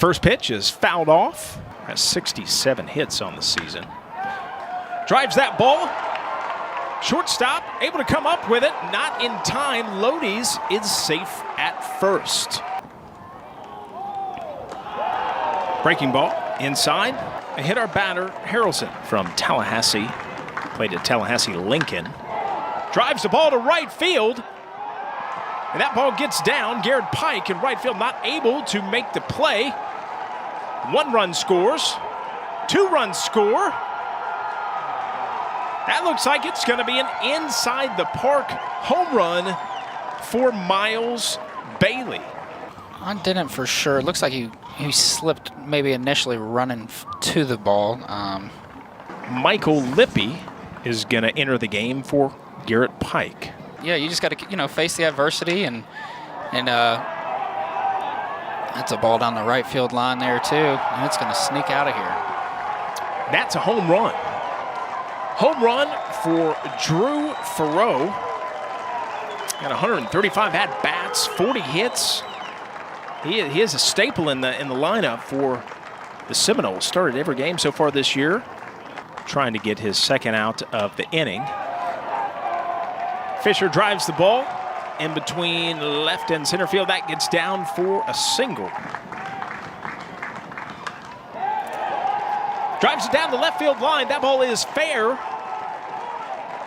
First pitch is fouled off. Has 67 hits on the season. Drives that ball. Shortstop able to come up with it. Not in time. Lodise is safe at first. Breaking ball inside. A hit our batter, Harrelson from Tallahassee. Played at Tallahassee Lincoln. Drives the ball to right field. And that ball gets down. Garrett Pike in right field not able to make the play. 1 run scores. 2 runs score. That looks like it's going to be an inside the park home run for Miles Bailey. I didn't for sure. It looks like he slipped maybe initially running to the ball. Michael Lippy is going to enter the game for Garrett Pike. Yeah, you just got to face the adversity, and that's a ball down the right field line there too, and it's going to sneak out of here. That's a home run. Home run for Drew Farrow. Got 135 at-bats, 40 hits. He is a staple in the lineup for the Seminoles. Started every game so far this year. Trying to get his second out of the inning. Fisher drives the ball in between left and center field. That gets down for a single. Drives it down the left field line. That ball is fair.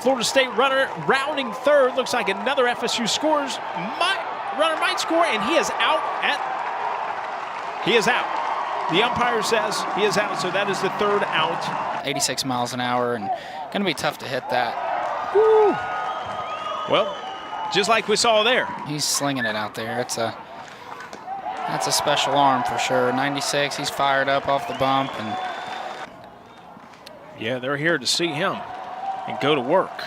Florida State runner rounding third. Looks like another FSU scores. Runner might score, and he is out. He is out. The umpire says he is out, so that is the third out. 86 miles an hour, and going to be tough to hit that. Woo. Well, just like we saw there. He's slinging it out there. That's a special arm for sure. 96, he's fired up off the bump. And yeah, they're here to see him and go to work.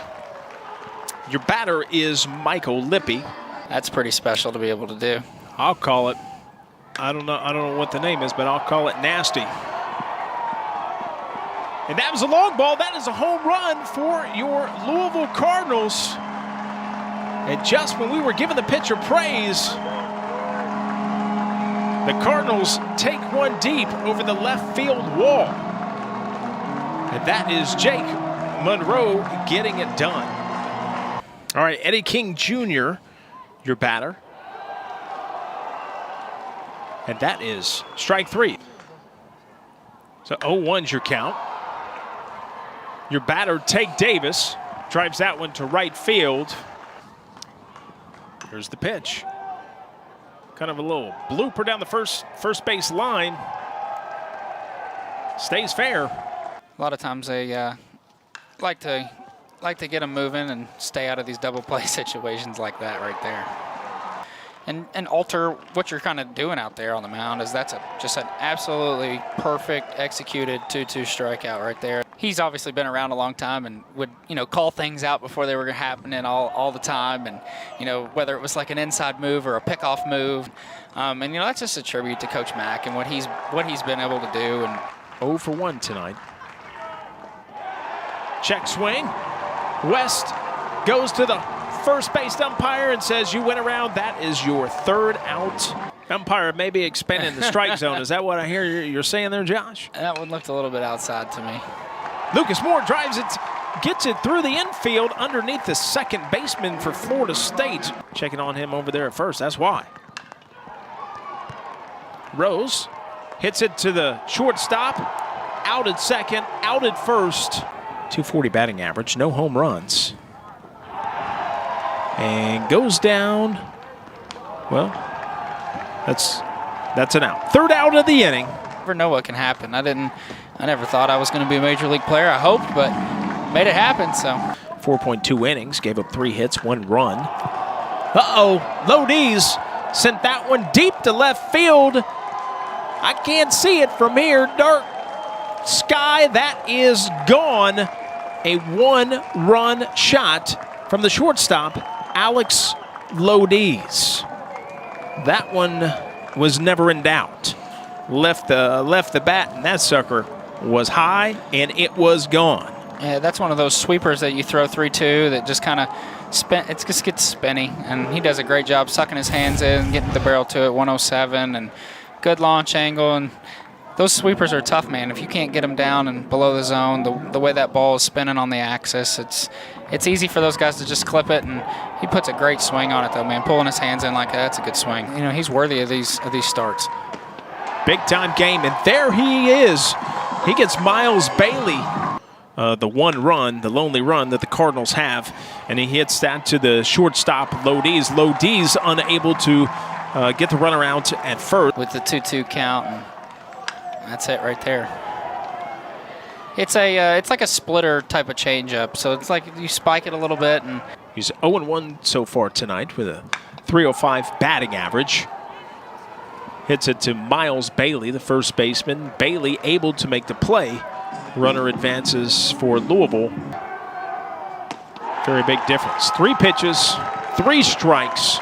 Your batter is Michael Lippy. That's pretty special to be able to do. I'll call it, I don't know what the name is, but I'll call it nasty. And that was a long ball. That is a home run for your Louisville Cardinals. And just when we were giving the pitcher praise, the Cardinals take one deep over the left field wall. And that is Jake Monroe getting it done. All right, Eddie King Jr., your batter. And that is strike 3. So 0-1's your count. Your batter, Tate Davis, drives that one to right field. Here's the pitch. Kind of a little blooper down the first base line. Stays fair. A lot of times they like to get them moving and stay out of these double play situations like that right there. And alter what you're kind of doing out there on the mound is just an absolutely perfect executed 2-2 strikeout right there. He's obviously been around a long time and would, call things out before they were happening all the time. And, whether it was like an inside move or a pickoff move. And, that's just a tribute to Coach Mack and what he's been able to do. And 0 for 1 tonight. Check swing. West goes to the first base umpire and says you went around. That is your third out. Umpire may be expanding the strike zone. Is that what I hear you're saying there, Josh? That one looked a little bit outside to me. Lucas Moore drives it, gets it through the infield underneath the second baseman for Florida State. Checking on him over there at first. That's why. Rose hits it to the shortstop. Out at second, out at first. 240 batting average, no home runs. And goes down. Well, that's an out. Third out of the inning. Never know what can happen. I never thought I was going to be a major league player. I hoped, but made it happen. So 4.2 innings, gave up 3 hits, 1 run. Lodise sent that one deep to left field. I can't see it from here. Dark sky, that is gone. A 1-run shot from the shortstop, Alex Lodise. That one was never in doubt. Left the bat, and that sucker was high, and it was gone. Yeah, that's one of those sweepers that you throw 3-2 that just kind of it just gets spinny, and he does a great job sucking his hands in, getting the barrel to it, 107, and good launch angle, and those sweepers are tough, man. If you can't get them down and below the zone, the way that ball is spinning on the axis, it's easy for those guys to just clip it, and he puts a great swing on it, though, man. Pulling his hands in like that's a good swing. You know, he's worthy of these starts. Big-time game, and there he is. He gets Miles Bailey, the one run, the lonely run that the Cardinals have, and he hits that to the shortstop, Lodise. Lodise unable to get the runner out at first. With the 2-2 count, and that's it right there. It's like a splitter type of changeup, so it's like you spike it a little bit. And he's 0-1 so far tonight with a .305 batting average. Hits it to Miles Bailey, the first baseman. Bailey able to make the play. Runner advances for Louisville. Very big difference. 3 pitches, 3 strikes.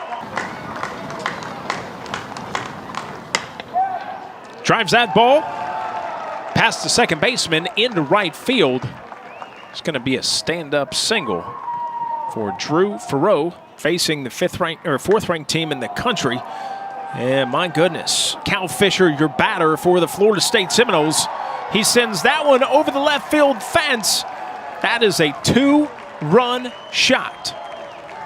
Drives that ball past the second baseman into right field. It's going to be a stand-up single for Drew Farreau, facing the 4th-ranked team in the country. And my goodness, Cal Fisher, your batter for the Florida State Seminoles. He sends that one over the left field fence. That is a 2-run shot.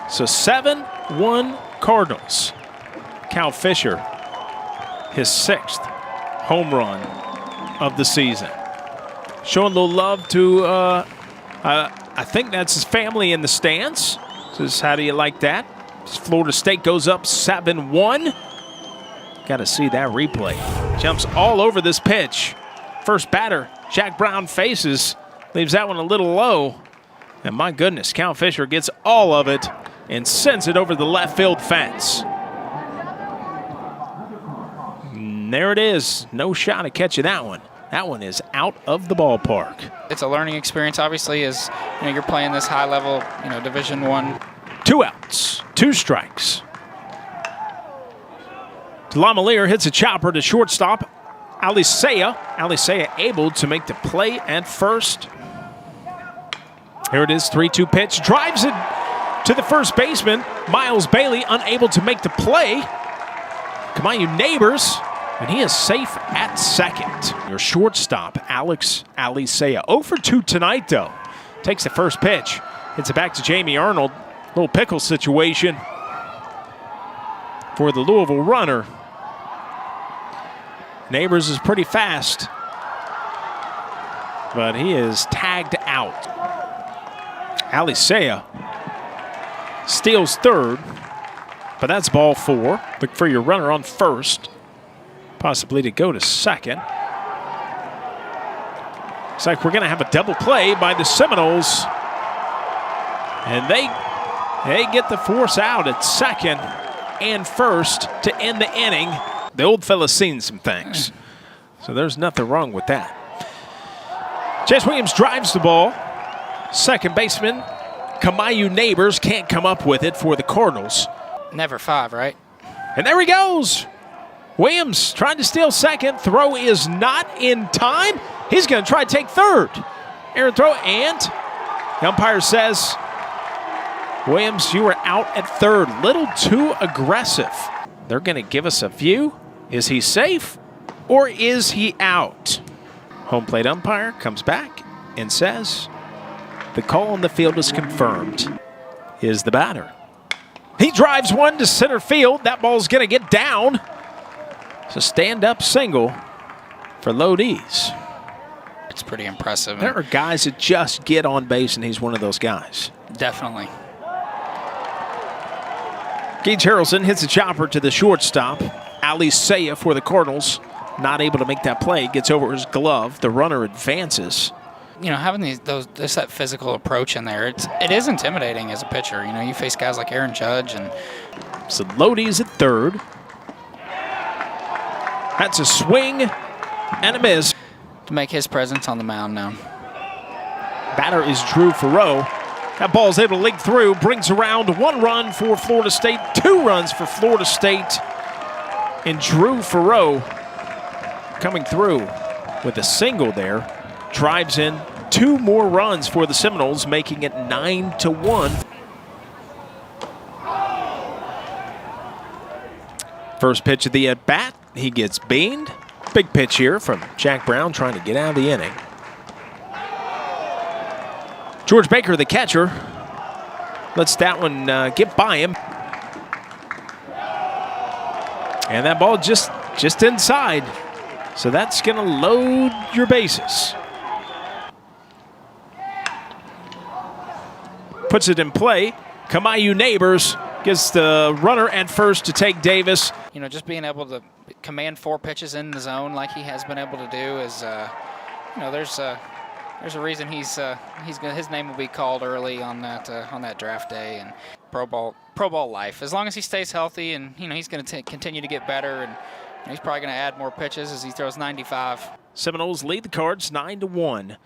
So 7-1 Cardinals. Cal Fisher, his 6th home run of the season. Showing a little love to, I think that's his family in the stands. Says, how do you like that? Florida State goes up 7-1. Got to see that replay. Jumps all over this pitch. First batter, Jack Brown faces. Leaves that one a little low. And my goodness, Cal Fisher gets all of it and sends it over the left field fence. And there it is. No shot at catching that one. That one is out of the ballpark. It's a learning experience, obviously, as you're playing this high level, Division I. 2 outs, 2 strikes. Lamalier hits a chopper to shortstop. Alisea able to make the play at first. Here it is, 3-2 pitch. Drives it to the first baseman. Miles Bailey unable to make the play. Come on, you neighbors. And he is safe at second. Your shortstop, Alex Alisea. 0 for 2 tonight, though. Takes the first pitch. Hits it back to Jamie Arnold. Little pickle situation for the Louisville runner. Neighbors is pretty fast, but he is tagged out. Alisea steals third, but that's ball 4. Look for your runner on first, possibly to go to second. Looks like we're going to have a double play by the Seminoles, and they get the force out at second and first to end the inning. The old fella's seen some things, so there's nothing wrong with that. Chase Williams drives the ball. Second baseman, Kamayu Neighbors, can't come up with it for the Cardinals. Never 5, right? And there he goes. Williams trying to steal second. Throw is not in time. He's going to try to take third. Errant throw, and the umpire says, Williams, you were out at third. Little too aggressive. They're going to give us a view. Is he safe or is he out? Home plate umpire comes back and says the call on the field is confirmed. Is the batter. He drives one to center field. That ball's going to get down. It's a stand-up single for Lodise. It's pretty impressive. There are guys that just get on base, and he's one of those guys. Definitely. Gage Harrelson hits a chopper to the shortstop. Alisea for the Cardinals, not able to make that play. Gets over his glove. The runner advances. Having that physical approach in there, it is intimidating as a pitcher. You face guys like Aaron Judge, and so Lodise at third. That's a swing and a miss. To make his presence on the mound now. Batter is Drew Farreau. That ball is able to leak through, brings around 1 run for Florida State, 2 runs for Florida State. And Drew Farreau coming through with a single there. Drives in 2 more runs for the Seminoles, making it 9-1. First pitch of the at-bat he gets beamed. Big pitch here from Jack Brown trying to get out of the inning. George Baker, the catcher, lets that one get by him. And that ball just inside. So that's going to load your bases. Puts it in play. Kamayu Neighbors gets the runner at first to take Davis. You know, just being able to command 4 pitches in the zone like he has been able to do is, you know, there's a reason his name will be called early on that draft day and pro ball life. As long as he stays healthy, and you know he's going to continue to get better, and he's probably going to add more pitches as he throws 95. Seminoles lead the Cards 9-1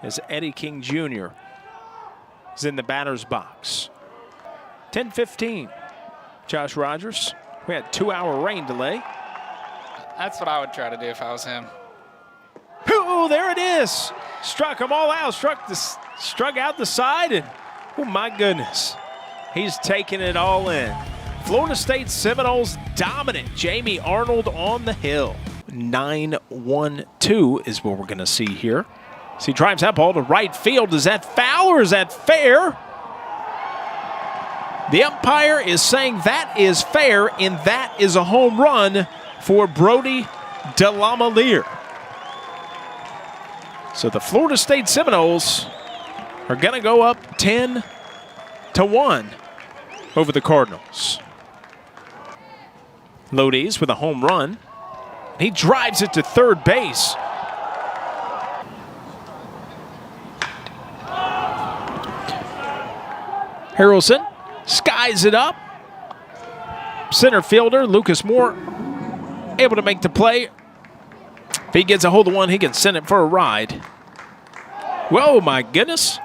as Eddie King Jr. is in the batter's box. 10-15. Josh Rogers. We had 2-hour rain delay. That's what I would try to do if I was him. Oh, there it is. Struck them all out. Struck out the side, and oh my goodness, he's taking it all in. Florida State Seminoles dominant. Jamie Arnold on the hill. 9-1-2 is what we're going to see here. So he drives that ball to right field. Is that foul or is that fair? The umpire is saying that is fair, and that is a home run for Brody DeLaMaliere. So the Florida State Seminoles are going to go up 10-1 over the Cardinals. Lodise with a home run. He drives it to third base. Harrelson skies it up. Center fielder Lucas Moore able to make the play. If he gets a hold of one, he can send it for a ride. Whoa, my goodness.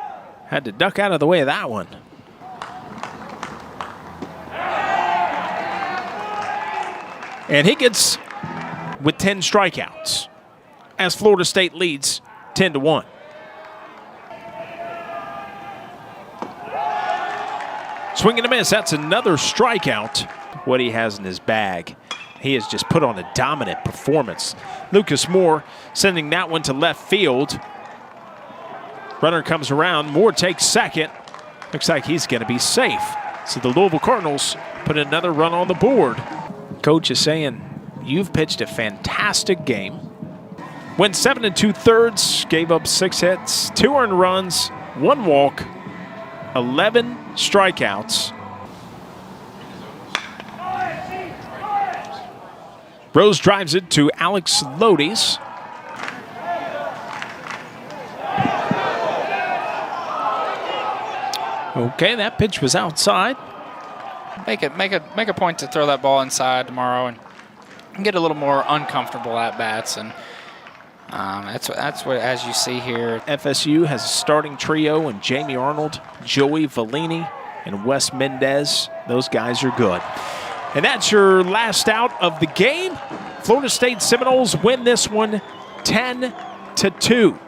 Had to duck out of the way of that one. And he gets with 10 strikeouts as Florida State leads 10-1. Swing and a miss. That's another strikeout. What he has in his bag. He has just put on a dominant performance. Lucas Moore sending that one to left field. Runner comes around. Moore takes second. Looks like he's going to be safe. So the Louisville Cardinals put another run on the board. Coach is saying, you've pitched a fantastic game. Went 7 2/3, gave up 6 hits, 2 earned runs, 1 walk, 11 strikeouts. Rose drives it to Alex Lodise. Okay, that pitch was outside. Make a point to throw that ball inside tomorrow and get a little more uncomfortable at bats, and that's what, as you see here. FSU has a starting trio in Jamie Arnold, Joey Vellini, and Wes Mendez. Those guys are good. And that's your last out of the game. Florida State Seminoles win this one 10-2.